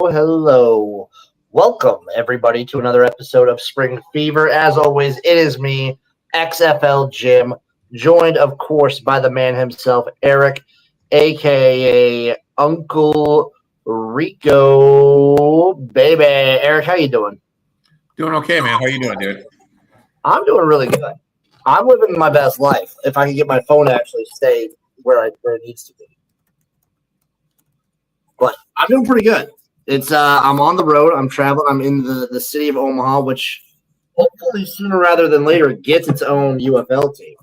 Hello. Welcome, everybody, to another episode of Spring Fever. As always, it is me, XFL Jim, joined, of course, by the man himself, Eric, a.k.a. Uncle Rico, baby. Eric, how you doing? Doing okay, man. How you doing, dude? I'm doing really good. I'm living my best life, if I can get my phone to actually stay where it needs to be. But I'm doing pretty good. It's I'm on the road. I'm traveling. I'm in the city of Omaha, which hopefully sooner rather than later gets its own UFL team.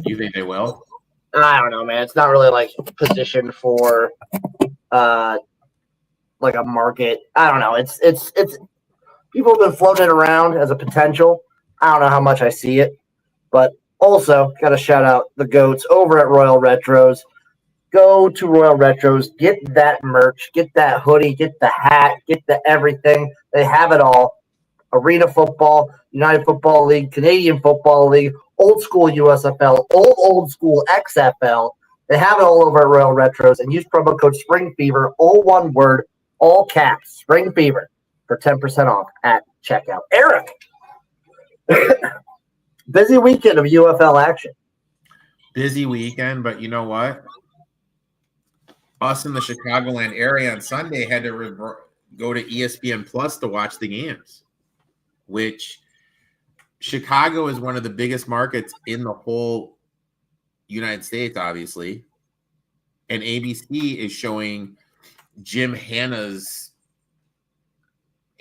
You think they will? I don't know, man. It's not really like positioned for like a market. I don't know. It's people have been floating it around as a potential. I don't know how much I see it, but also got to shout out the goats over at Royal Retros. Go to Royal Retros, get that merch, get that hoodie, get the hat, get the everything. They have it all. Arena football, United Football League, Canadian Football League, old school USFL, old school XFL. They have it all over at Royal Retros. And use promo code SPRINGFEVER, all one word, all caps, Spring Fever, for 10% off at checkout. Eric, busy weekend of UFL action. Busy weekend, but you know what? Us in the Chicagoland area on Sunday had to go to ESPN Plus to watch the games, which Chicago is one of the biggest markets in the whole United States, obviously. And ABC is showing Jim Hanna's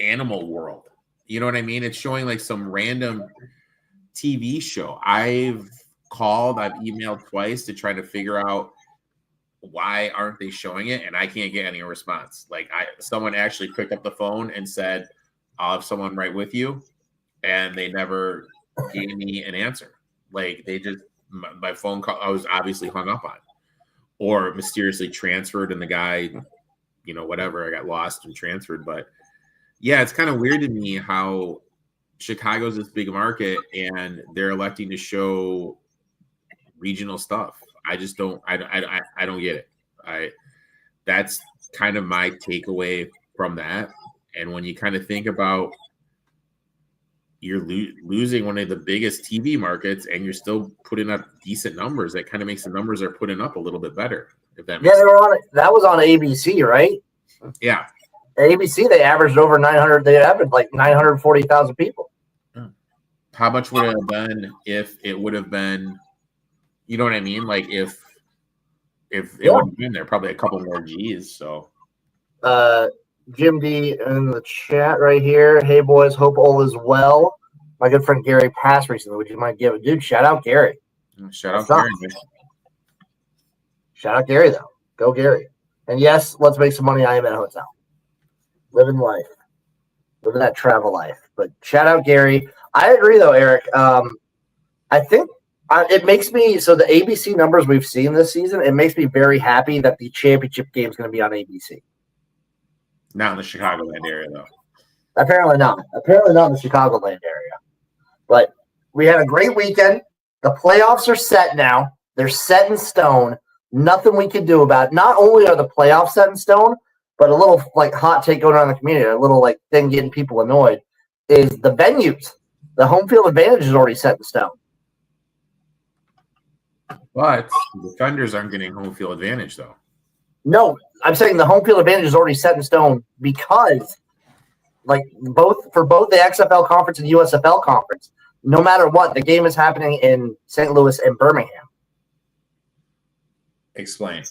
Animal World. You know what I mean? It's showing like some random TV show. I've called, I've emailed twice to try to figure out why aren't they showing it, and I can't get any response. Like someone actually picked up the phone and said, I'll have someone right with you, and they never gave me an answer. Like they just, my phone call, I was obviously hung up on, or mysteriously transferred, and the guy, you know, whatever, I got lost and transferred. But yeah, it's kind of weird to me how Chicago's this big market and they're electing to show regional stuff. I just don't. I don't get it. That's kind of my takeaway from that. And when you kind of think about you're losing one of the biggest TV markets, and you're still putting up decent numbers, that kind of makes the numbers they're putting up a little bit better. If that makes sense. That was on ABC, right? Yeah. ABC, they averaged over 900. They averaged like 940,000 people. How much would it have been if it would have been? You know what I mean? Like if it would have been there, probably a couple more G's. So, Jim D in the chat right here. Hey boys, hope all is well. My good friend Gary passed recently. Would you mind giving, dude? Shout out Gary. Shout out Gary. Shout out Gary though. Go Gary. And yes, let's make some money. I am at a hotel, living life, living that travel life. But shout out Gary. I agree though, Eric. I think. It makes me, so the ABC numbers we've seen this season, it makes me very happy that the championship game is going to be on ABC. Not in the Chicagoland area, though. Apparently not. Apparently not in the Chicagoland area. But we had a great weekend. The playoffs are set now. They're set in stone. Nothing we can do about it. Not only are the playoffs set in stone, but a little like hot take going on in the community, a little like thing getting people annoyed, is the venues. The home field advantage is already set in stone. But the Defenders aren't getting home field advantage, though. No, I'm saying the home field advantage is already set in stone because, like, both the XFL conference and the USFL conference, no matter what, the game is happening in St. Louis and Birmingham. Explain.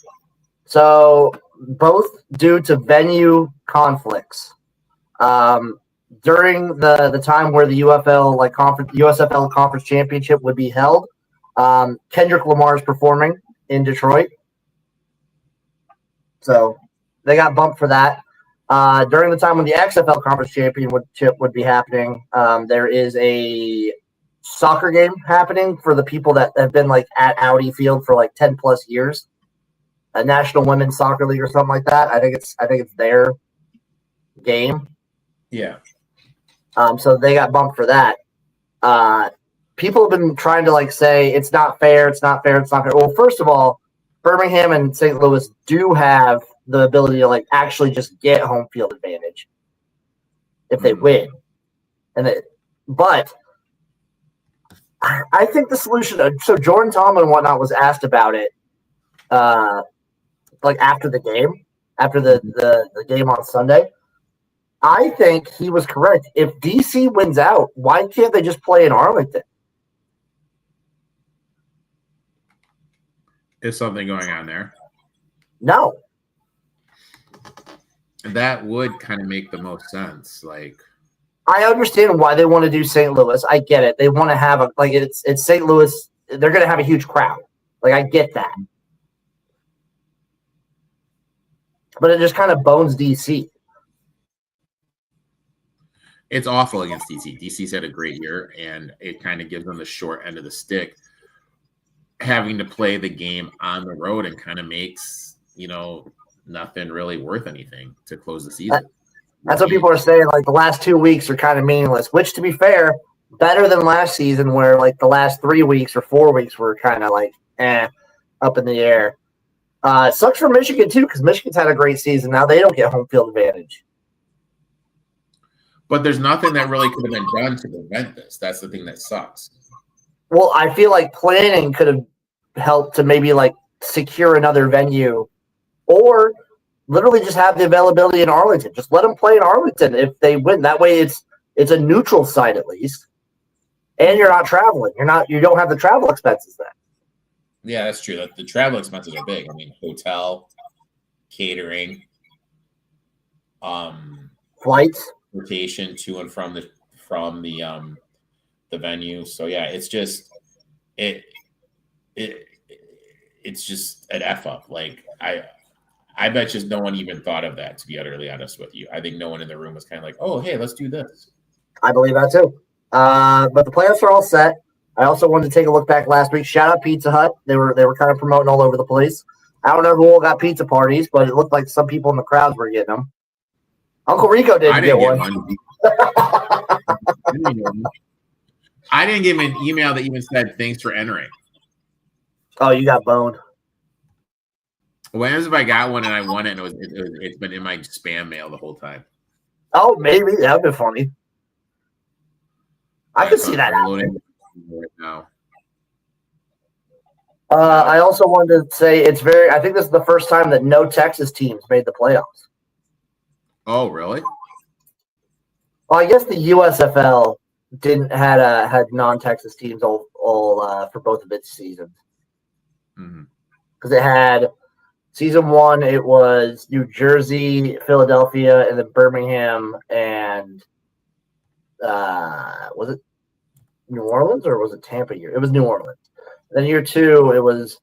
So both due to venue conflicts, during the time where the UFL conference USFL conference championship would be held. Kendrick Lamar is performing in Detroit, so they got bumped for that. During the time when the XFL conference championship would be happening, there is a soccer game happening for the people that have been at Audi Field for 10 plus years. A National Women's Soccer League or something like that. I think it's their game. Yeah. So they got bumped for that. People have been trying to say it's not fair. It's not fair. It's not fair. Well, first of all, Birmingham and St. Louis do have the ability to actually just get home field advantage if they win, but I think the solution. So Jordan Tomlin and whatnot was asked about it, after the game, after the game on Sunday. I think he was correct. If DC wins out, why can't they just play in Arlington? Is something going on there? No. That would kind of make the most sense. I understand why they want to do St. Louis. I get it. They want to have it's St. Louis. They're going to have a huge crowd. I get that. But it just kind of bones DC. It's awful against DC. DC's had a great year, and it kind of gives them the short end of the stick, having to play the game on the road and kind of makes, nothing really worth anything to close the season. That's what people are saying. The last 2 weeks are kind of meaningless, which, to be fair, better than last season where the last 3 weeks or 4 weeks were kind of up in the air. Sucks for Michigan, too, because Michigan's had a great season. Now they don't get home field advantage. But there's nothing that really could have been done to prevent this. That's the thing that sucks. Well, I feel like planning could have helped to maybe secure another venue, or literally just have the availability in Arlington. Just let them play in Arlington if they win. That way, it's a neutral site at least, and you're not traveling. You don't have the travel expenses then. Yeah, that's true. The travel expenses are big. I mean, hotel, catering, flights, rotation to and from the venue. So yeah, it's just it's just an F up. I bet just no one even thought of that, to be utterly honest with you. I think no one in the room was kind of oh, hey, let's do this. I believe that too. But the playoffs are all set. I also wanted to take a look back last week. Shout out Pizza Hut. They were kind of promoting all over the place. I don't know who all got pizza parties, but it looked like some people in the crowds were getting them. Uncle Rico didn't get one. I didn't get an email that even said thanks for entering. Oh, you got boned. When if I got one and I won it, and it's been in my spam mail the whole time. Oh, maybe that'd be funny. I could see that happening. Right now. I also wanted to say I think this is the first time that no Texas teams made the playoffs. Oh, really? Well, I guess the USFL had non-Texas teams all for both of its seasons. Because it had season 1, it was New Jersey, Philadelphia, and then Birmingham, and was it New Orleans or was it Tampa year? It was New Orleans. Then year 2, it was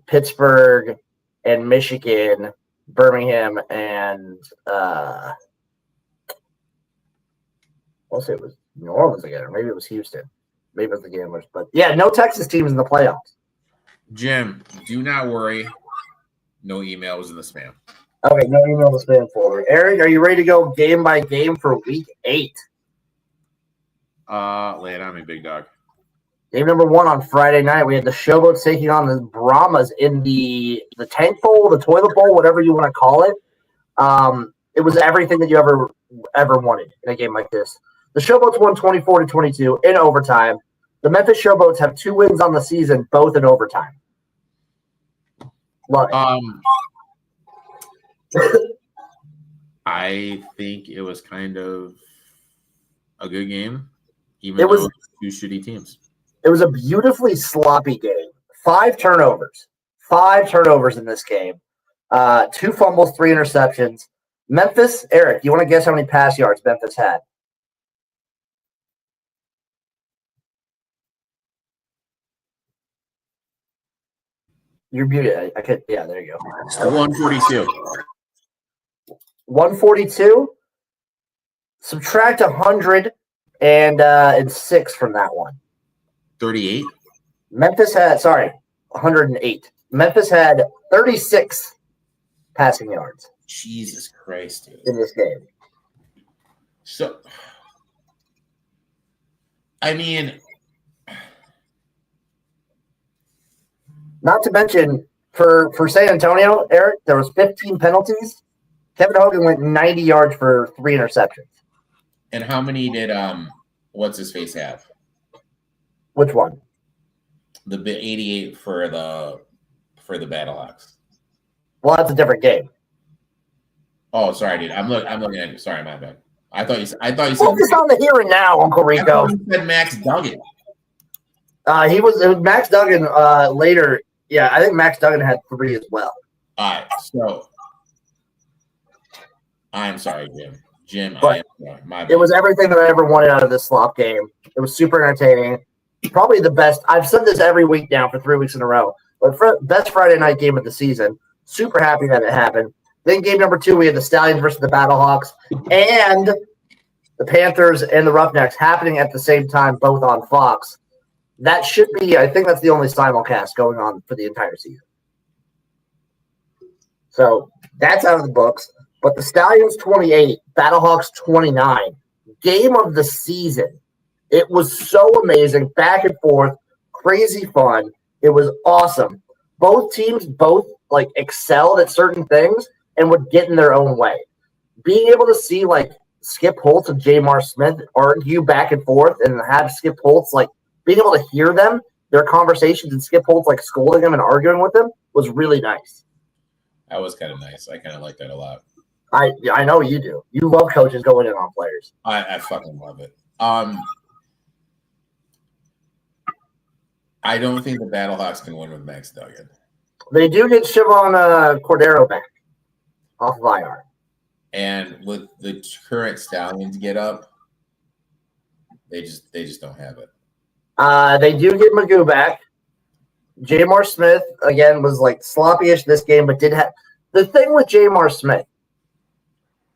Pittsburgh and Michigan, Birmingham, and I'll say it was New Orleans again, or maybe it was Houston. Maybe it was the Gamblers. But yeah, no Texas teams in the playoffs. Jim, do not worry. No email was in the spam. Okay, no email in the spam folder. Eric, are you ready to go game by game for week 8? Lay it on me, big dog. Game number 1 on Friday night. We had the Showboats taking on the Brahmas in the tank bowl, the toilet bowl, whatever you want to call it. It was everything that you ever wanted in a game like this. The Showboats won 24-22 in overtime. The Memphis Showboats have 2 wins on the season, both in overtime. Love it. I think it was kind of a good game, even though it was 2 shitty teams. It was a beautifully sloppy game. 5 turnovers. 5 turnovers in this game. 2 fumbles, 3 interceptions. Memphis, Eric, you want to guess how many pass yards Memphis had? You're muted. I could. Yeah, there you go. 142. 142. Subtract 106 from that one. 38. Memphis had 108. Memphis had 36 passing yards. Jesus Christ, dude. In this game. So, I mean, not to mention for San Antonio, Eric, there was 15 penalties. Kevin Hogan went 90 yards for 3 interceptions. And how many did what's his face have? Which one? The 88 for the Battlehawks. Well, that's a different game. Oh, sorry, dude. I'm looking at it. Sorry, my bad. I thought you said focus on the here and now, Uncle Rico. I thought you said Max Duggan. It was Max Duggan later. Yeah, I think Max Duggan had 3 as well. All right, so I'm sorry, Jim. But my bad. It was everything that I ever wanted out of this slop game. It was super entertaining. Probably the best. I've said this every week now for 3 weeks in a row. But best Friday night game of the season. Super happy that it happened. Then game number 2, we had the Stallions versus the Battlehawks and the Panthers and the Roughnecks happening at the same time, both on Fox. That should be, I think that's the only simulcast going on for the entire season. So that's out of the books. But the Stallions 28, Battlehawks 29, game of the season. It was so amazing, back and forth, crazy fun. It was awesome. Both teams excelled at certain things and would get in their own way. Being able to see Skip Holtz and Jamar Smith argue back and forth and have Skip Holtz being able to hear them, their conversations, and Skip Holtz scolding them and arguing with them was really nice. That was kind of nice. I kind of like that a lot. I know you do. You love coaches going in on players. I fucking love it. I don't think the Battlehawks can win with Max Duggan. They do get Siobhan Cordero back off of IR. And with the current Stallions get up, they just don't have it. They do get Magoo back. Jamar Smith, again, was sloppy-ish this game, but did have – the thing with Jamar Smith,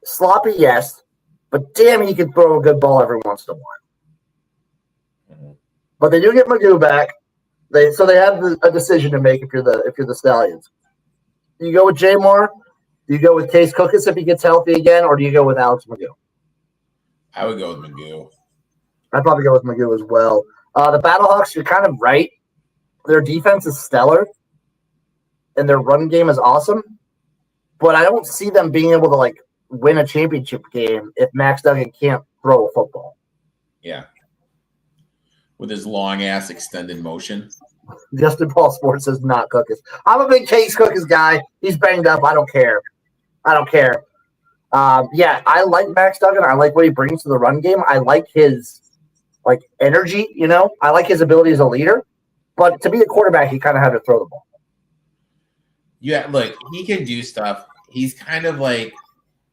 sloppy, yes, but damn, he can throw a good ball every once in a while. Mm-hmm. But they do get Magoo back. So they have a decision to make if you're the Stallions. Do you go with Jamar? Do you go with Case Cookus if he gets healthy again, or do you go with Alex Magoo? I would go with Magoo. I'd probably go with Magoo as well. The Battlehawks, you're kind of right. Their defense is stellar, and their run game is awesome. But I don't see them being able to win a championship game if Max Duggan can't throw a football. Yeah. With his long ass extended motion. Justin Paul Sports says not Cookus. I'm a big Case Cookus guy. He's banged up. I don't care. Yeah, I like Max Duggan. I like what he brings to the run game. I like his energy, I like his ability as a leader. But to be a quarterback, he kind of had to throw the ball. Yeah, look, he can do stuff. He's kind of like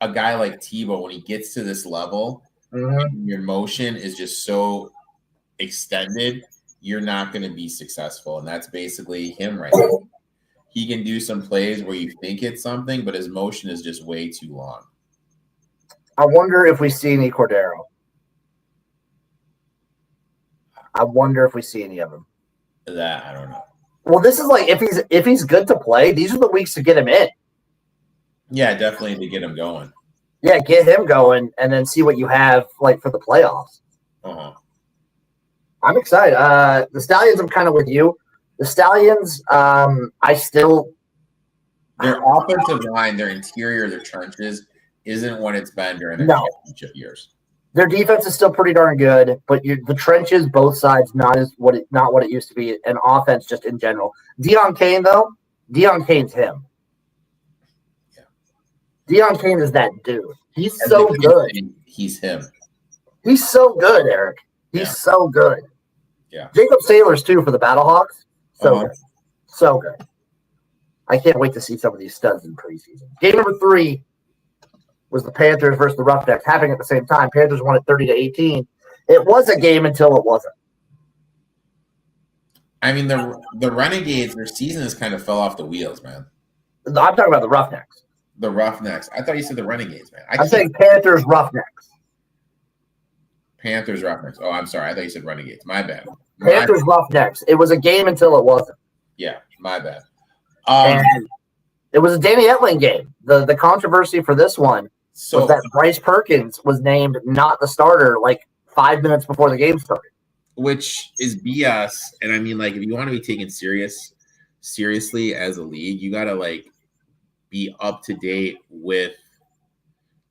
a guy like Tebow when he gets to this level. Mm-hmm. Your motion is just so extended, you're not going to be successful. And that's basically him right now. He can do some plays where you think it's something, but his motion is just way too long. I wonder if we see any Cordero. I wonder if we see any of him. That I don't know. Well, this is if he's good to play, these are the weeks to get him in. Yeah, definitely to get him going. Yeah, get him going and then see what you have for the playoffs. Uh-huh. I'm excited. The Stallions, I'm kind of with you. The Stallions, their offensive line, their interior, their trenches isn't what it's been during their championship years. Their defense is still pretty darn good, but the trenches, both sides, not what it used to be, and offense just in general. Deion Kane, though, Deion Kane's him. Yeah. Deion Kane is that dude. He's so good. He's him. He's so good, Eric. He's so good. Yeah. Jacob Sailors, too, for the Battlehawks. Good. So good. I can't wait to see some of these studs in preseason. Game number 3, was the Panthers versus the Roughnecks happening at the same time. Panthers won it 30-18. It was a game until it wasn't. I mean, the Renegades, their season has kind of fell off the wheels, man. I'm talking about the Roughnecks. The Roughnecks. I thought you said the Renegades, man. I'm saying Panthers Roughnecks. Panthers Roughnecks. Oh, I'm sorry. I thought you said Renegades. My bad. Panthers Roughnecks. It was a game until it wasn't. Yeah, my bad. And it was a Danny Etling game. The controversy for this one was that Bryce Perkins was named not the starter like 5 minutes before the game started. Which is BS. And I mean, like, if you want to be taken seriously as a league, you got to, like, be up to date with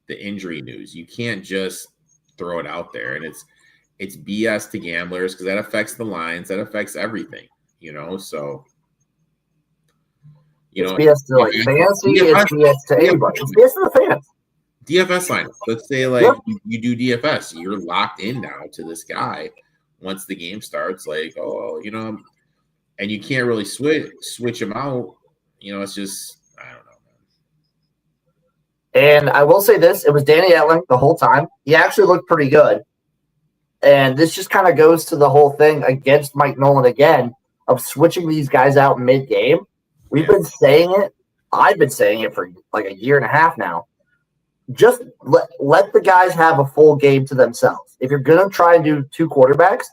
the injury news. You can't just throw it out there. And it's BS to gamblers because that affects the lines. That affects everything, so... It's BS to like fancy, it's BS to anybody. It's BS to the fans. DFS line. Let's say you do DFS. You're locked in now to this guy once the game starts. Like, and you can't really switch him out. It's just, I don't know, man. And I will say this, it was Danny Etling the whole time. He actually looked pretty good. And this just kind of goes to the whole thing against Mike Nolan again of switching these guys out mid-game. We've been saying it. I've been saying it for like a year and a half now. Just let the guys have a full game to themselves. If you're going to try and do two quarterbacks,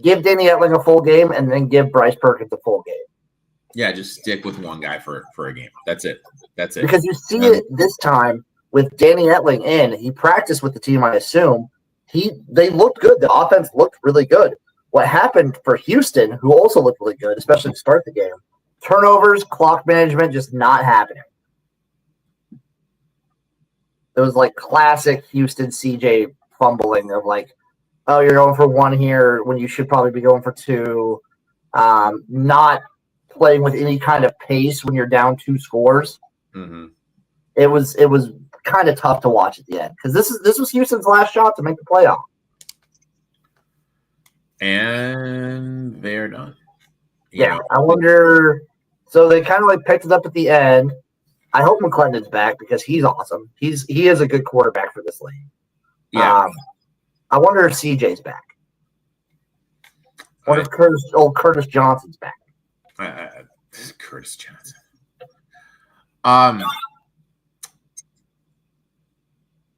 give Danny Etling a full game and then give Bryce Perkins a full game. Yeah, just stick with one guy for a game. That's it. Because you see it this time with Danny Etling in. He practiced with the team, I assume. They looked good. The offense looked really good. What happened for Houston, who also looked really good, especially to start the game, turnovers, clock management, just not happening. It was like classic Houston CJ fumbling of like, oh, you're going for one here when you should probably be going for two. Not playing with any kind of pace when you're down 2 scores. Mm-hmm. It was kind of tough to watch at the end because this was Houston's last shot to make the playoff. And they're done. Yeah, I wonder. So they kind of like picked it up at the end. I hope McClendon's back because he's awesome. He is a good quarterback for this league. Yeah. I wonder if CJ's back. What if Curtis Johnson's back? Curtis Johnson.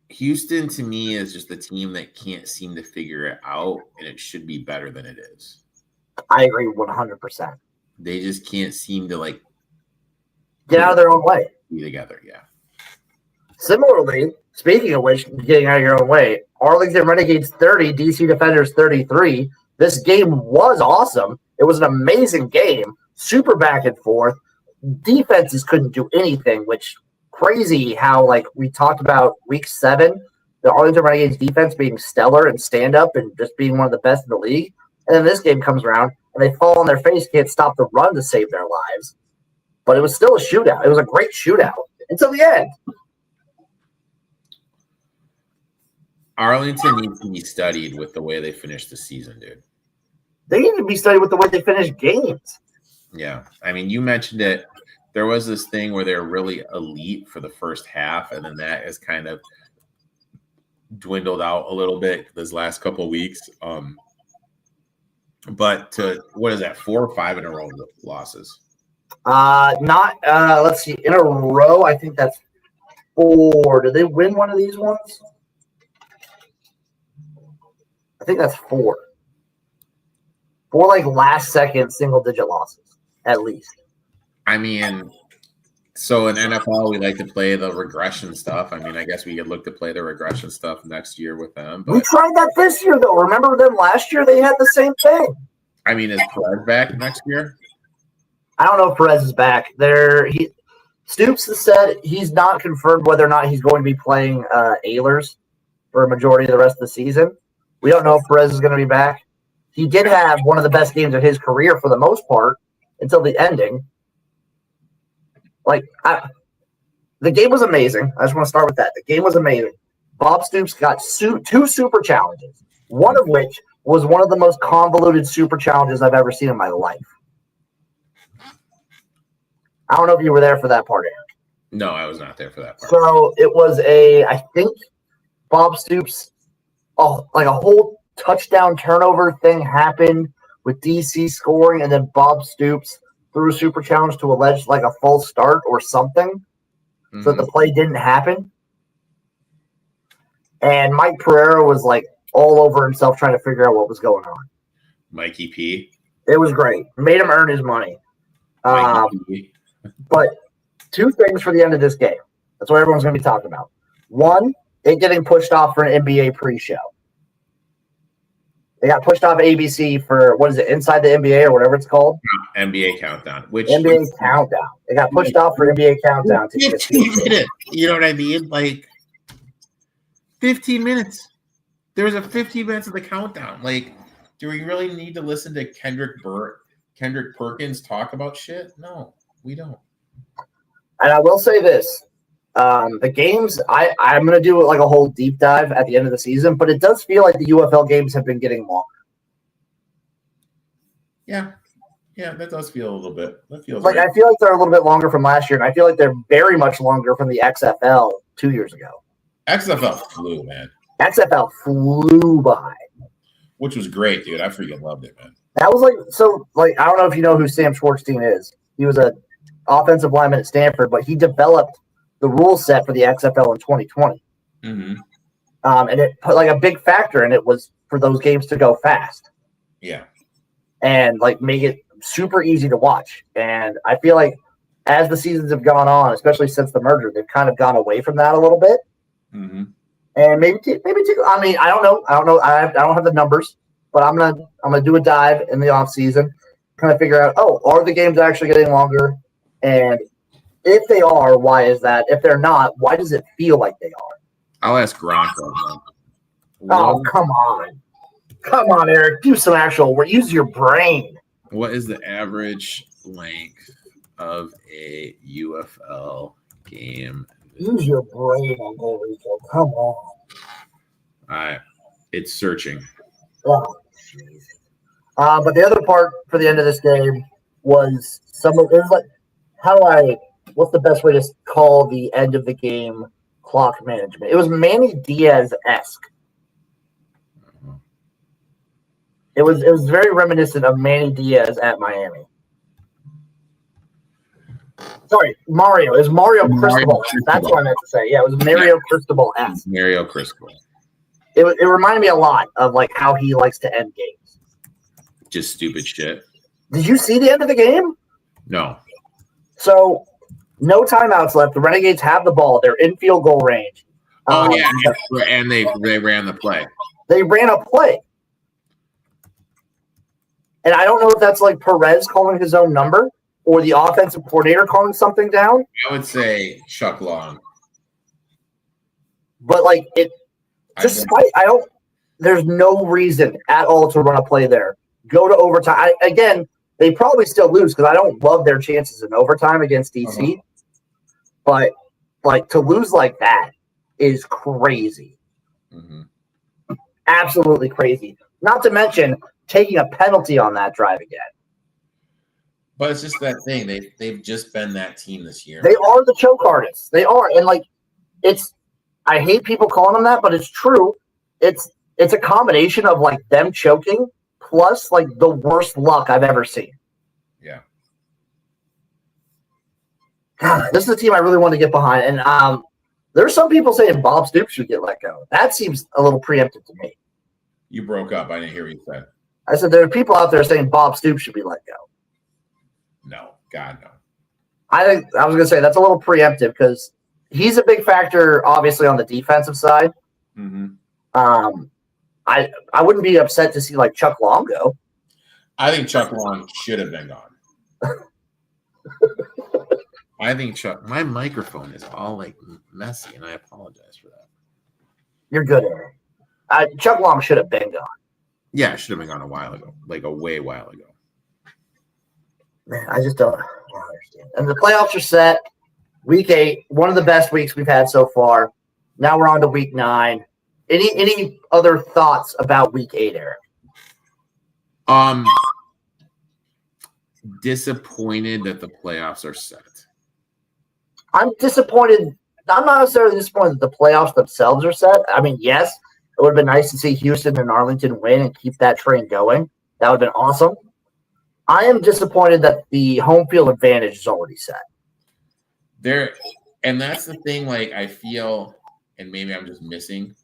Houston to me is just a team that can't seem to figure it out, and it should be better than it is. I agree 100%. They just can't seem to like get out of their own way. Be together, yeah. Similarly, speaking of which, getting out of your own way, Arlington Renegades 30, DC Defenders 33. This game was awesome. It was an amazing game, super back and forth. Defenses couldn't do anything, which crazy how like we talked about week 7, the Arlington Renegades defense being stellar and stand up and just being one of the best in the league. And then this game comes around and they fall on their face, can't stop the run to save their lives. But it was still a shootout. It was a great shootout until the end. Arlington needs to be studied with the way they finished the season, dude. They need to be studied with the way they finish games. Yeah. I mean, you mentioned it. There was this thing where they're really elite for the first half, and then that has kind of dwindled out a little bit this last couple of weeks. But to what is that, 4 or 5 in a row losses? Let's see, in a row, I think that's 4. Did they win one of these ones? I think that's 4. 4 like last second single digit losses, at least. I mean, so in NFL, we like to play the regression stuff. I mean, I guess we could look to play the regression stuff next year with them. But we tried that this year, though. Remember them last year? They had the same thing. I mean, is Perez back next year? I don't know if Perez is back. Stoops has said he's not confirmed whether or not he's going to be playing Ehlers for a majority of the rest of the season. We don't know if Perez is going to be back. He did have one of the best games of his career for the most part until the ending. The game was amazing. I just want to start with that. The game was amazing. Bob Stoops got 2 super challenges, one of which was one of the most convoluted super challenges I've ever seen in my life. I don't know if you were there for that part, Eric. No, I was not there for that part. So it was I think Bob Stoops, like a whole touchdown turnover thing happened with DC scoring, and then Bob Stoops threw a super challenge to allege like a false start or something, so that the play didn't happen. And Mike Pereira was like all over himself trying to figure out what was going on. Mikey P. It was great. Made him earn his money. But two things for the end of this game. That's what everyone's going to be talking about. One, it getting pushed off for an NBA pre-show. They got pushed off ABC for, what is it, Inside the NBA or whatever it's called? NBA Countdown. NBA Countdown. They got pushed off for NBA Countdown. 15 minutes. You know what I mean? Like, 15 minutes. There was a 15 minutes of the countdown. Like, do we really need to listen to Kendrick Perkins talk about shit? No, we don't. And I will say this. The games, I'm going to do like a whole deep dive at the end of the season, but it does feel like the UFL games have been getting longer. Yeah, that does feel a little bit. That feels like right. I feel like they're a little bit longer from last year, and I feel like they're very much longer from the XFL 2 years ago. XFL flew, man. XFL flew by. Which was great, dude. I freaking loved it, man. That was I don't know if you know who Sam Schwartzstein is. He was a offensive lineman at Stanford, but he developed the rule set for the XFL in 2020. Mm-hmm. And it put like a big factor in it was for those games to go fast. Yeah. And like make it super easy to watch. And I feel like as the seasons have gone on, especially since the merger, they've kind of gone away from that a little bit. Mm-hmm. And maybe I mean, I don't know. I don't have the numbers, but I'm gonna do a dive in the off season, kind of figure out, are the games actually getting longer? And if they are, why is that? If they're not, why does it feel like they are? I'll ask Gronk. Oh, come on, Eric, do some actual work. Use your brain. What is the average length of a UFL game? Use your brain, Uncle Rico. Come on. All right. It's searching. Oh, jeez. But the other part for the end of this game was what's the best way to call the end of the game clock management? It was Manny Diaz-esque. It was very reminiscent of Manny Diaz at Miami. Sorry, Mario. It was Mario Cristobal. That's what I meant to say. Yeah, it was Mario Cristobal-esque. Mario Cristobal. It reminded me a lot of like how he likes to end games. Just stupid shit. Did you see the end of the game? No. So, no timeouts left. The Renegades have the ball. They're in field goal range. Yeah, and they ran the play. They ran a play. And I don't know if that's like Perez calling his own number or the offensive coordinator calling something down. I would say Chuck Long. But like there's no reason at all to run a play there. Go to overtime. Again, they probably still lose because I don't love their chances in overtime against DC. Uh-huh. But like to lose like that is crazy. Mm-hmm. Absolutely crazy. Not to mention taking a penalty on that drive again. But it's just that thing. They've just been that team this year. They are the choke artists. They are. And like I hate people calling them that, but it's true. It's a combination of like them choking plus like the worst luck I've ever seen. Yeah. God, this is a team I really want to get behind. And there's some people saying Bob Stoops should get let go. That seems a little preemptive to me. You broke up. I didn't hear what you said. I said there are people out there saying Bob Stoops should be let go. No. God, no. I was going to say that's a little preemptive because he's a big factor, obviously, on the defensive side. Mm-hmm. I wouldn't be upset to see like Chuck Long go. I think Chuck Long should have been gone. I think my microphone is all like messy, and I apologize for that. You're good, Aaron. Chuck Long should have been gone. Yeah, should have been gone a while ago, like a way while ago. Man, I just don't understand. And the playoffs are set. Week 8, one of the best weeks we've had so far. Now we're on to week 9. Any other thoughts about week 8, Eric? Disappointed that the playoffs are set. I'm disappointed. I'm not necessarily disappointed that the playoffs themselves are set. I mean, yes, it would have been nice to see Houston and Arlington win and keep that train going. That would have been awesome. I am disappointed that the home field advantage is already set. And that's the thing, like, I feel, and maybe I'm just missing.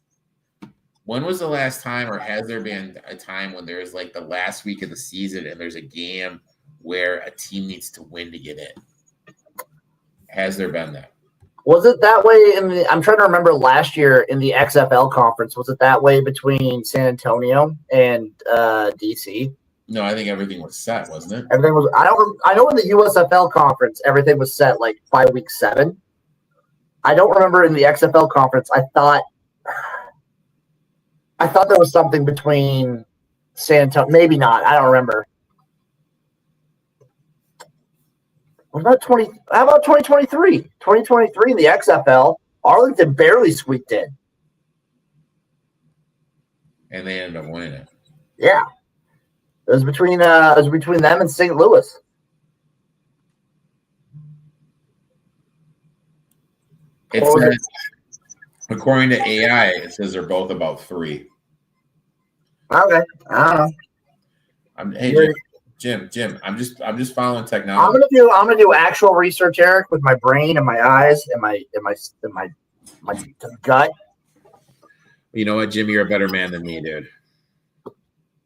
When was the last time, or has there been a time when there's like the last week of the season and there's a game where a team needs to win to get in? Has there been that? Was it that way I'm trying to remember last year in the XFL conference, was it that way between San Antonio and DC? No, I think everything was set, wasn't it? Everything was. I know in the USFL conference everything was set like by week 7. I don't remember in the XFL conference. I thought there was something between San Antonio. Maybe not. I don't remember. What about How about 2023? 2023 in the XFL, Arlington barely squeaked in, and they ended up winning it. Yeah, it was between them and St. Louis. It says, according to AI, it says they're both about 3. Okay, I don't know. Hey, Jim, I'm just following technology. I'm gonna do actual research, Eric, with my brain and my eyes and my gut. You know what, Jim? You're a better man than me, dude.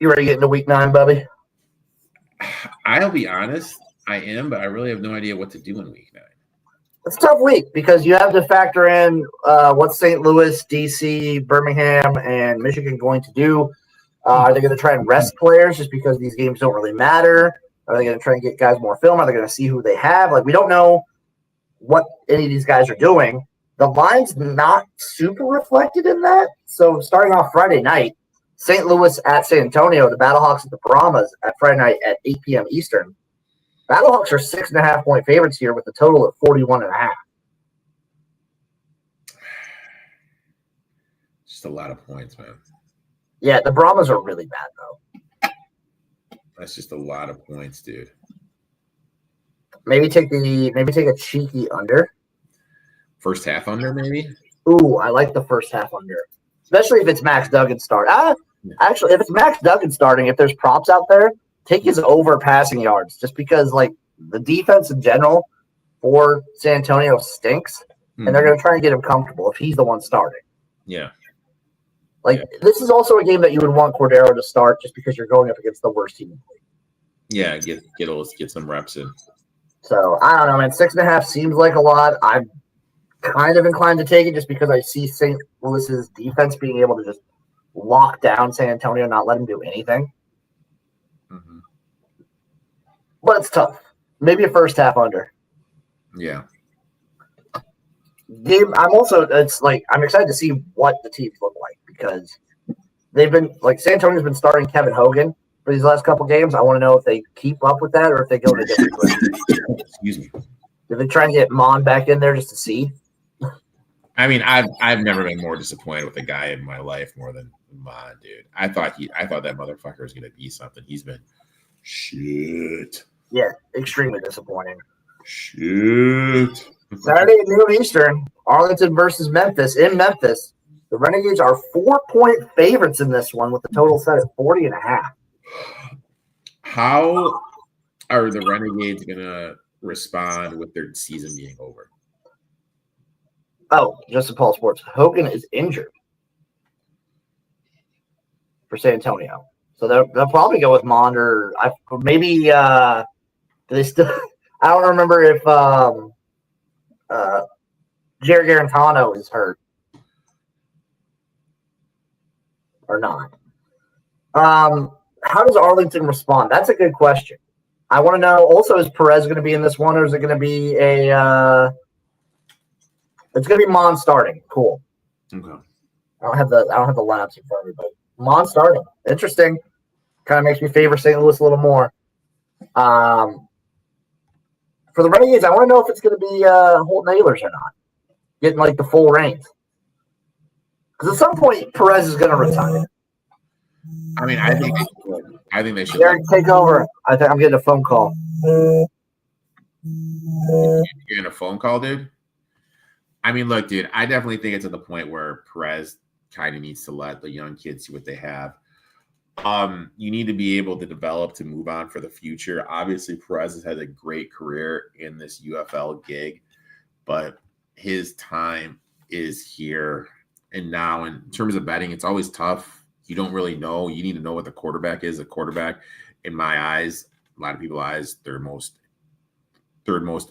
You ready to get into week 9, Bubby? I'll be honest, I am, but I really have no idea what to do in week 9. It's a tough week because you have to factor in what St. Louis, DC, Birmingham, and Michigan going to do. Are they going to try and rest players just because these games don't really matter? Are they going to try and get guys more film? Are they going to see who they have? Like, we don't know what any of these guys are doing. The line's not super reflected in that. So starting off Friday night, St. Louis at San Antonio, the Battlehawks at the Brahmas at Friday night at 8 p.m. Eastern. Battlehawks are 6.5-point favorites here with a total of 41.5. Just a lot of points, man. Yeah, the Brahmas are really bad, though. That's just a lot of points, dude. Maybe take a cheeky under. First half under, maybe? Ooh, I like the first half under. Especially if it's Max Duggan starting. Actually, if it's Max Duggan starting, if there's props out there, take his over passing yards. Just because, like, the defense in general for San Antonio stinks, and they're going to try and get him comfortable if he's the one starting. Yeah. This is also a game that you would want Cordero to start just because you're going up against the worst team in the league. Yeah, get some reps in. So, I don't know, man. 6.5 seems like a lot. I'm kind of inclined to take it just because I see St. Louis's defense being able to just lock down San Antonio, not let him do anything. Mm-hmm. But it's tough. Maybe a first half under. Yeah. I'm excited to see what the teams look like because they've been San Antonio's been starting Kevin Hogan for these last couple games. I want to know if they keep up with that or if they go in a different direction. Excuse me. Did they try and get Mon back in there just to see? I mean, I've never been more disappointed with a guy in my life more than Mon, dude. I thought that motherfucker was gonna be something. He's been shit. Yeah, extremely disappointing. Shit. Saturday at noon Eastern, Arlington versus Memphis in Memphis. The Renegades are 4-point favorites in this one with the total set at 40.5. How are the Renegades going to respond with their season being over? Oh, just to Paul Sports. Hogan is injured for San Antonio. So they'll probably go with Mond or maybe do they still – I don't remember if Jared Garantano is hurt or not. How does Arlington respond? That's a good question. I want to know also, is Perez going to be in this one or is it going to be it's going to be Mon starting. Cool. Okay. I don't have the lineups in front of me, but Mon starting. Interesting. Kind of makes me favor St. Louis a little more. For the Renegades, I want to know if it's going to be Holt Nailers or not. Getting the full reins. Because at some point, Perez is going to retire. I mean, I think they should. Derek, take over. I think I'm getting a phone call. You're getting a phone call, dude? I mean, look, dude, I definitely think it's at the point where Perez kind of needs to let the young kids see what they have. You need to be able to develop to move on for the future. Obviously, Perez has had a great career in this UFL gig, but his time is here and now. In terms of betting, it's always tough. You don't really know. You need to know what the quarterback is. A quarterback, in my eyes, a lot of people's eyes, third most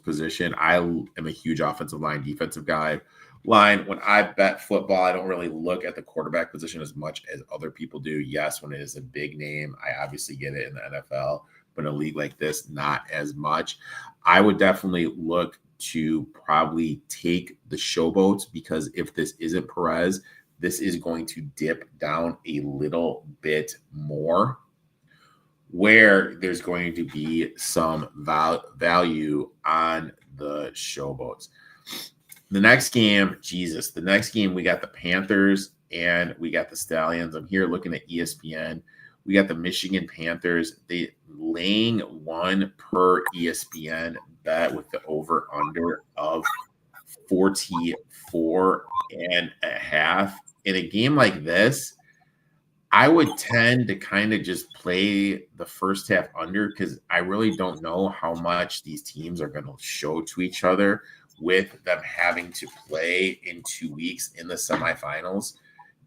position. I am a huge offensive line, defensive guy. When I bet football, I don't really look at the quarterback position as much as other people do. Yes, when it is a big name, I obviously get it in the NFL, but in a league like this, not as much. I would definitely look to probably take the showboats, because if this isn't Perez, this is going to dip down a little bit more, where there's going to be some value on the showboats. The next game, we got the Panthers and we got the Stallions. I'm here looking at ESPN. We got the Michigan Panthers. They laying 1 per ESPN bet with the over-under of 44.5. In a game like this, I would tend to kind of just play the first half under, because I really don't know how much these teams are going to show to each other with them having to play in 2 weeks in the semifinals.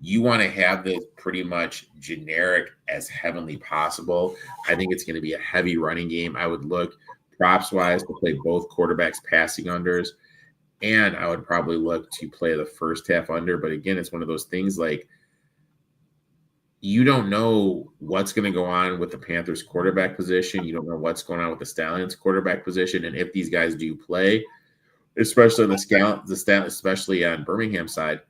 You want to have this pretty much generic as heavenly possible. I think it's going to be a heavy running game. I would look props-wise to play both quarterbacks passing unders, and I would probably look to play the first half under. But again, it's one of those things like, you don't know what's going to go on with the Panthers quarterback position. You don't know what's going on with the Stallions quarterback position. And if these guys do play, especially on especially on Birmingham side,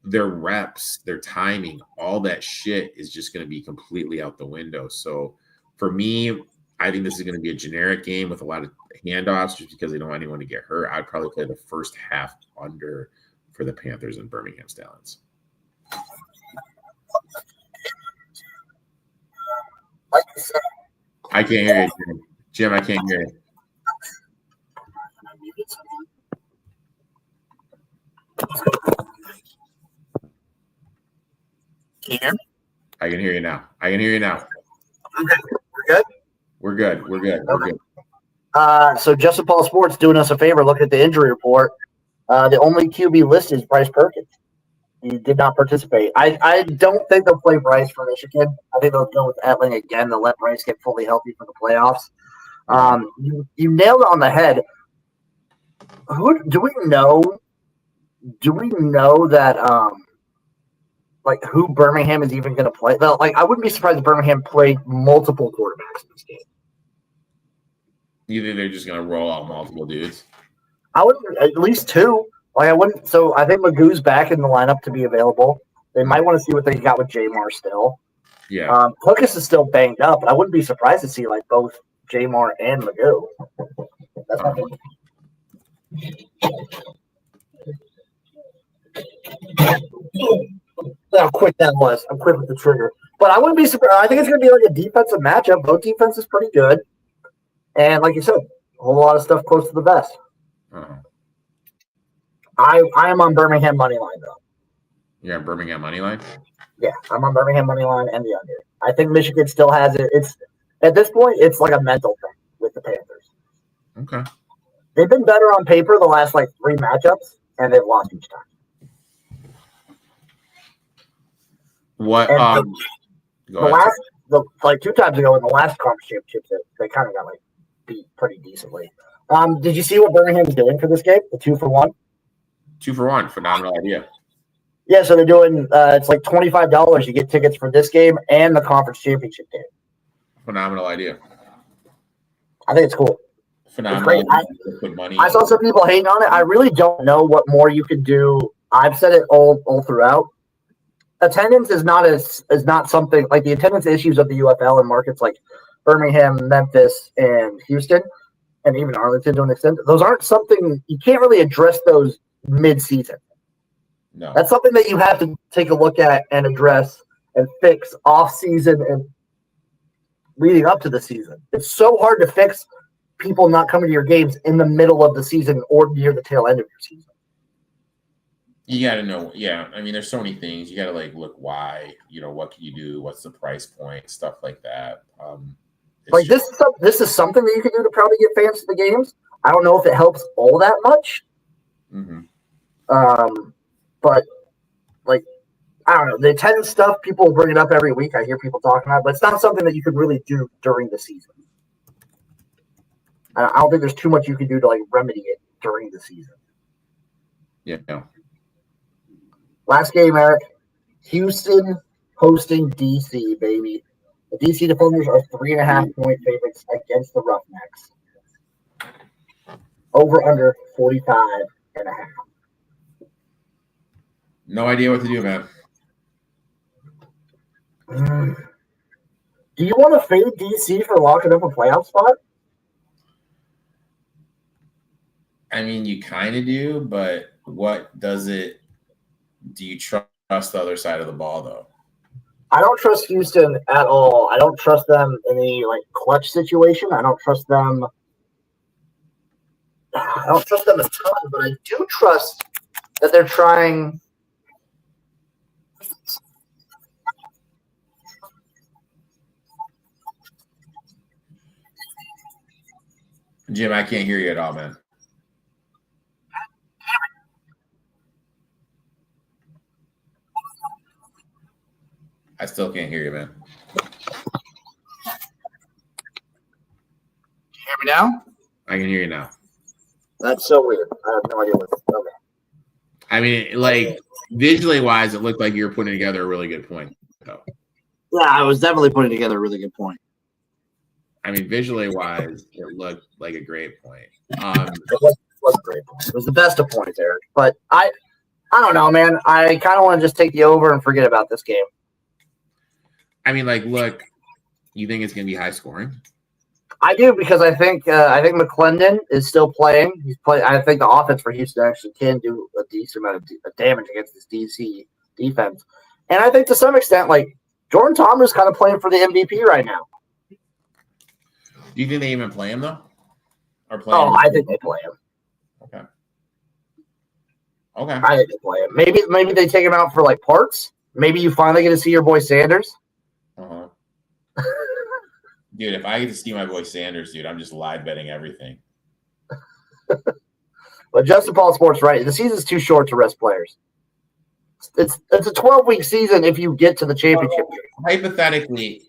their reps, their timing, all that shit is just going to be completely out the window. So for me, I think this is going to be a generic game with a lot of handoffs, just because they don't want anyone to get hurt. I'd probably play the first half under for the Panthers and Birmingham Stallions. I can't hear you, Jim. I can't hear you. Can you hear me? I can hear you now. Okay, we're good. We're good. So Justin Paul Sports doing us a favor. Look at the injury report. The only QB listed is Bryce Perkins. He did not participate. I don't think they'll play Bryce for Michigan. I think they'll go with Etling again. They'll let Bryce get fully healthy for the playoffs. You nailed it on the head. Who do we know? Do we know that like who Birmingham is even going to play? Like, I wouldn't be surprised if Birmingham played multiple quarterbacks in this game. You think they're just going to roll out multiple dudes? I would at least 2. Like, I wouldn't. So I think Magoo's back in the lineup to be available. They might want to see what they got with Jamar still. Yeah. Lucas is still banged up, but I wouldn't be surprised to see like both Jamar and Magoo. That's not how quick that was. I'm quick with the trigger. But I wouldn't be surprised. I think it's going to be like a defensive matchup. Both defenses pretty good. And like you said, a whole lot of stuff close to the vest. Uh-huh. I am on Birmingham money line though. You're on Birmingham money line? Yeah, I'm on Birmingham money line and the under. I think Michigan still has it. It's at this point, it's like a mental thing with the Panthers. Okay. They've been better on paper the last like 3 matchups, and they've lost each time. What? Like 2 times ago in the last conference championships, they kind of got like beat pretty decently. Did you see what Birmingham's doing for this game? The 2-for-1. 2-for-1, phenomenal idea. Yeah, so they're doing. It's like $25. You get tickets for this game and the conference championship game. Phenomenal idea. I think it's cool. Phenomenal. I saw some people hating on it. I really don't know what more you could do. I've said it all throughout. Attendance is not something like the attendance issues of the UFL in markets like Birmingham, Memphis, and Houston, and even Arlington to an extent. Those aren't something you can't really address those mid-season. No, that's something that you have to take a look at and address and fix off-season and leading up to the season. It's so hard to fix people not coming to your games in the middle of the season or near the tail end of your season. You got to know. Yeah, I mean, there's so many things. You got to like look why. What can you do? What's the price point? Stuff like that. Like this is something that you can do to probably get fans to the games. I don't know if it helps all that much. Mm-hmm. But like I don't know, the attendance stuff. People bring it up every week. I hear people talking about it, but it's not something that you could really do during the season. I don't think there's too much you can do to like remedy it during the season. Yeah. Last game, Eric. Houston hosting DC, baby. The DC Defenders are 3.5-point favorites against the Roughnecks. Over under 45.5. No idea what to do, man. Do you want to fade DC for locking up a playoff spot? I mean, you kind of do, but what does it? Do you trust the other side of the ball, though? I don't trust Houston at all. I don't trust them in the like clutch situation. I don't trust them. I don't trust them a ton, but I do trust that they're trying. Jim, I can't hear you at all, man. I still can't hear you, man. Can you hear me now? I can hear you now. That's so weird. I have no idea what's okay. I mean, like visually wise, it looked like you were putting together a really good point, though. Yeah, I was definitely putting together a really good point. I mean, visually wise, it looked like a great point. It was a great point. It was the best of points, Eric. But I don't know, man. I kind of want to just take the over and forget about this game. I mean, like, look, you think it's going to be high scoring? I do because I think McClendon is still playing. He's playing. I think the offense for Houston actually can do a decent amount of damage against this DC defense, and I think to some extent, like Jordan Thomas, kind of playing for the MVP right now. Do you think they even play him though? Or play Oh, him? I think they play him. Okay. I think they play him. Maybe they take him out for like parts. Maybe you finally get to see your boy Sanders. Uh-huh. Dude, if I get to see my boy Sanders, dude, I'm just live betting everything. But Justin Paul Sports right. The season's too short to rest players. It's a 12-week season if you get to the championship. Hypothetically,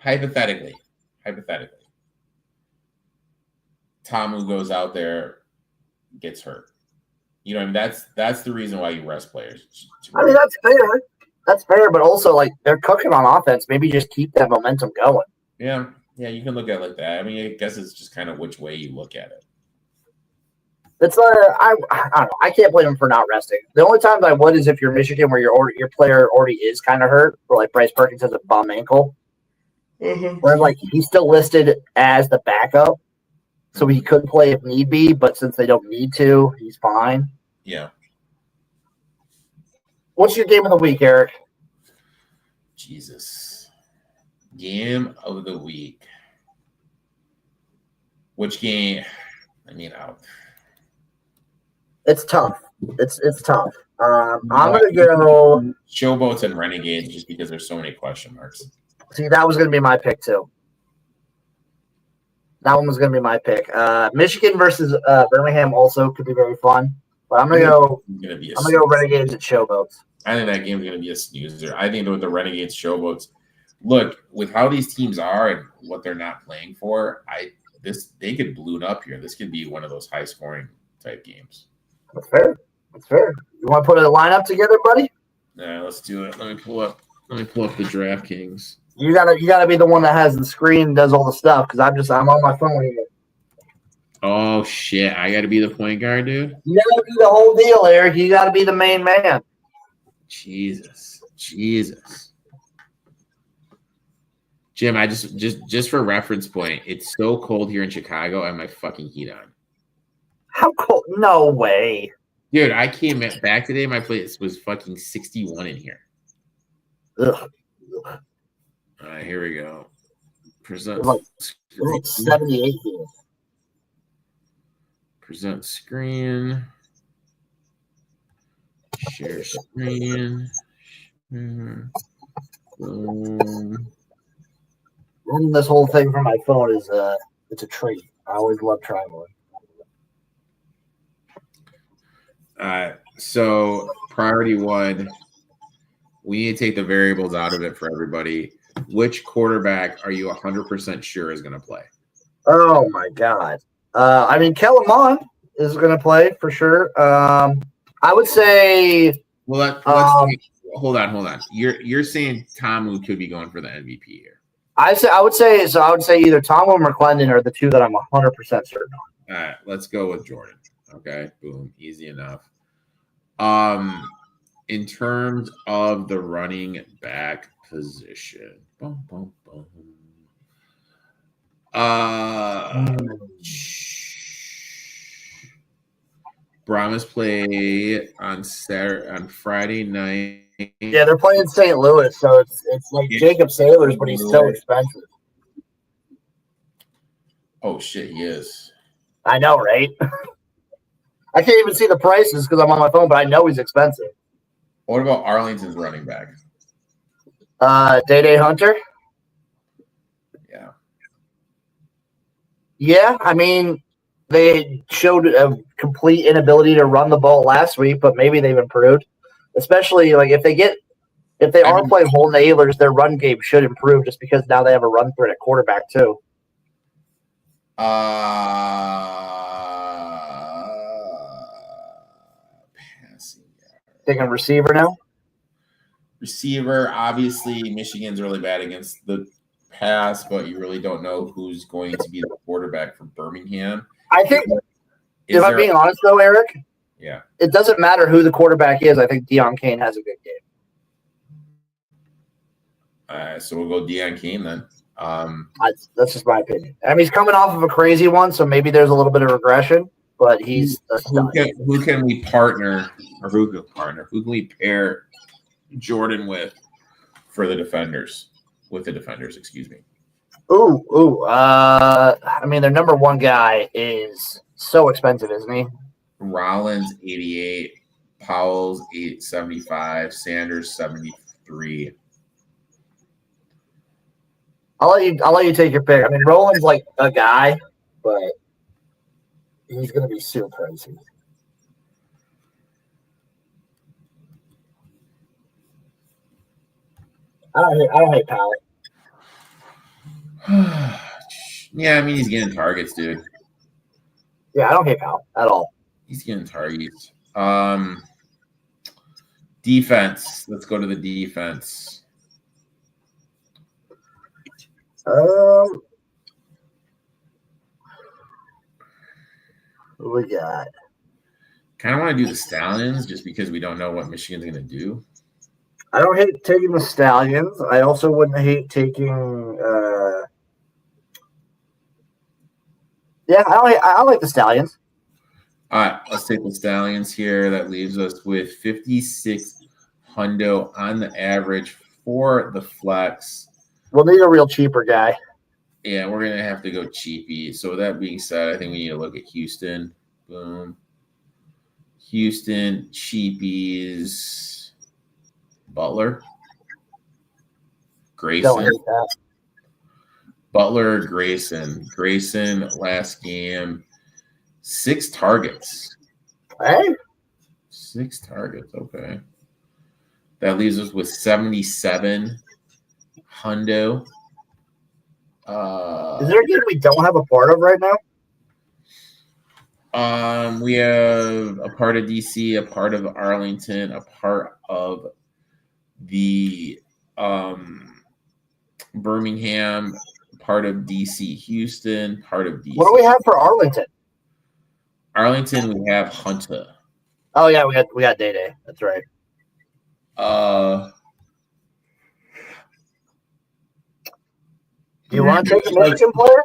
Tamu goes out there, gets hurt. You know, I mean, that's the reason why you rest players. I mean, that's fair. That's fair, but also like they're cooking on offense. Maybe just keep that momentum going. Yeah, you can look at it like that. I mean, I guess it's just kind of which way you look at it. It's I don't know. I can't blame him for not resting. The only times I would is if you're Michigan, where your player already is kind of hurt, or like Bryce Perkins has a bum ankle, where like he's still listed as the backup, so he could play if need be. But since they don't need to, he's fine. Yeah. What's your game of the week, Eric? Jesus. Game of the week. Which game? I mean, it's tough. It's tough. I'm gonna go Showboats and Renegades just because there's so many question marks. See, that was gonna be my pick too. That one was gonna be my pick. Michigan versus Birmingham also could be very fun. But I'm gonna go Renegades and Showboats. I think that game's gonna be a snoozer. I think with the Renegades Showboats, look, with how these teams are and what they're not playing for, they could balloon up here. This could be one of those high scoring type games. That's fair. You want to put a lineup together, buddy? Yeah, let's do it. Let me pull up the DraftKings. You gotta be the one that has the screen and does all the stuff because I'm on my phone here. Oh shit! I got to be the point guard, dude. You gotta be the whole deal, Eric. You gotta be the main man. Jesus. Jim, I just for reference point, it's so cold here in Chicago. I have my fucking heat on. How cold? No way. Dude, I came back today. My place was fucking 61 in here. Ugh. All right, here we go. Present like 78 here. Present screen. Share screen. Boom. Running this whole thing from my phone is it's a treat. I always love trying one. So priority one, we need to take the variables out of it for everybody. Which quarterback are you 100% sure is going to play? Oh my God. I mean, Kellen Mond is going to play for sure. I would say. Well, hold on. You're saying Tomu could be going for the MVP here. I would say either Tom or McClendon are the two that I'm 100% certain on. All right, let's go with Jordan. Okay, boom, easy enough. In terms of the running back position, boom, boom, boom. Brahmas play on Friday night. Yeah, they're playing St. Louis, so it's like Jacob Sailors, but he's so expensive. Oh shit, he is. I know, right? I can't even see the prices because I'm on my phone, but I know he's expensive. What about Arlington's running back? Day Hunter. Yeah. Yeah, I mean, they showed a complete inability to run the ball last week, but maybe they've improved. Especially like if they are playing whole nailers, their run game should improve just because now they have a run threat at quarterback too. Passing. Taking receiver now. Receiver, obviously, Michigan's really bad against the pass, but you really don't know who's going to be the quarterback for Birmingham. I think, if I'm being honest though, Eric, yeah, it doesn't matter who the quarterback is. I think Deion Kane has a good game. So we'll go Deion Kane then. That's just my opinion. I mean, he's coming off of a crazy one, so maybe there's a little bit of regression, but he's a stud. Who can we partner, or who can we pair Jordan with for the defenders? With the defenders, excuse me. I mean, their number one guy is so expensive, isn't he? Rollins 88, Powell's 875, Sanders 73. I'll let you take your pick. I mean, Roland's like a guy, but he's going to be super pricey. I don't hate Powell. Yeah, I mean, he's getting targets, dude. Yeah, I don't hate Powell at all. He's getting targets. Defense. Let's go to the defense. What we got? Kind of want to do the Stallions just because we don't know what Michigan's going to do. I don't hate taking the Stallions. I also wouldn't hate taking. Yeah, I like the Stallions. All right, let's take the Stallions here. That leaves us with 56 hundo on the average for the flex. We'll need a real cheaper guy. Yeah, we're going to have to go cheapy. So with that being said, I think we need to look at Houston. Boom. Houston, cheapies. Butler. Grayson. Butler, Grayson. Grayson, last game, 6 targets. Hey? 6 targets, okay. That leaves us with 77 hundo. Is there a game we don't have a part of right now? We have a part of DC, a part of Arlington, a part of the Birmingham, part of DC, Houston, part of DC. What do we have for Arlington? Arlington, we have Hunter. Oh yeah, we got Day. That's right. Do you want to take a Michigan player?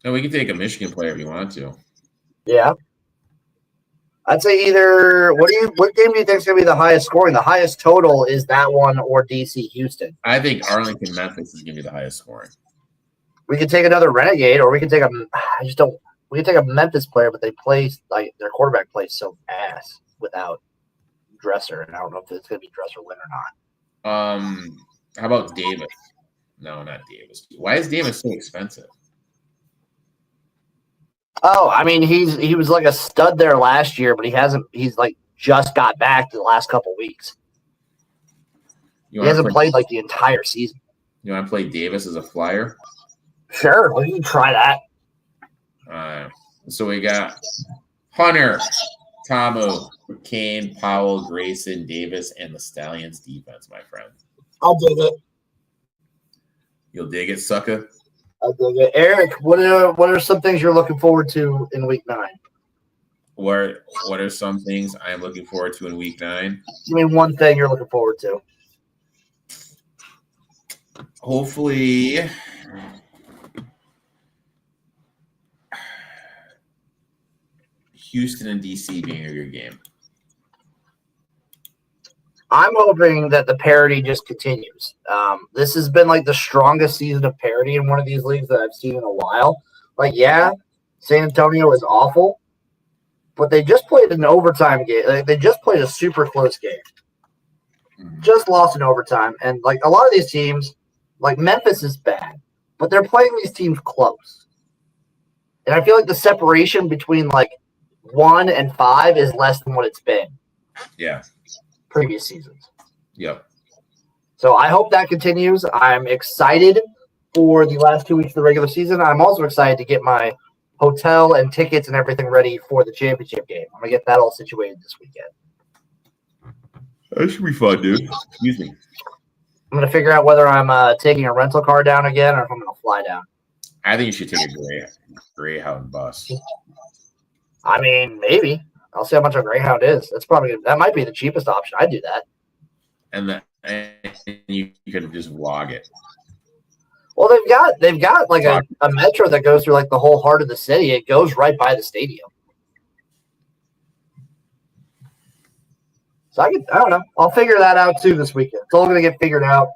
No, we can take a Michigan player if you want to. Yeah. I'd say either what game do you think is gonna be the highest scoring? The highest total is that one or DC Houston. I think Arlington Memphis is gonna be the highest scoring. We could take another Renegade, or we could take we could take a Memphis player, but they play like their quarterback plays so ass without. Dresser, and I don't know if it's going to be Dresser win or not. How about Davis? No, not Davis. Why is Davis so expensive? Oh, I mean, he was like a stud there last year, but he's like just got back the last couple weeks. He hasn't played like the entire season. You want to play Davis as a flyer? Sure, we can try that. So we got Hunter, Tamu, McCain, Powell, Grayson, Davis, and the Stallions defense, my friend. I'll dig it. You'll dig it, sucker? I'll dig it. Eric, what are some things you're looking forward to in Week 9? What are some things I am looking forward to in Week 9? Give me one thing you're looking forward to. Hopefully, Houston and DC being a good game. I'm hoping that the parity just continues. This has been like the strongest season of parity in one of these leagues that I've seen in a while. Like, yeah, San Antonio is awful, but they just played an overtime game. Like, they just played a super close game. Just lost in overtime. And like a lot of these teams, like Memphis is bad, but they're playing these teams close. And I feel like the separation between like 1 and 5 is less than what it's been. Yeah. Previous seasons. Yep. So I hope that continues. I'm excited for the last 2 weeks of the regular season. I'm also excited to get my hotel and tickets and everything ready for the championship game. I'm going to get that all situated this weekend. That should be fun, dude. Excuse me. I'm going to figure out whether I'm taking a rental car down again or if I'm going to fly down. I think you should take a Greyhound bus. I mean, maybe. I'll see how much a Greyhound is. That might be the cheapest option. I'd do that. And you could just vlog it. Well, they've got like a metro that goes through like the whole heart of the city. It goes right by the stadium. So I don't know. I'll figure that out too this weekend. It's all going to get figured out.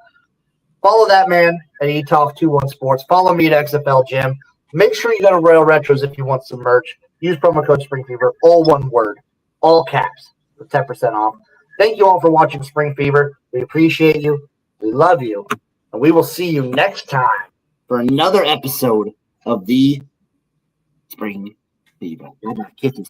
Follow that man at eTalk21 Sports. Follow me at XFL Jim. Make sure you go to Royal Retros if you want some merch. Use promo code SpringFever, all one word, all caps, for 10% off. Thank you all for watching Spring Fever. We appreciate you. We love you. And we will see you next time for another episode of the Spring Fever. Kisses.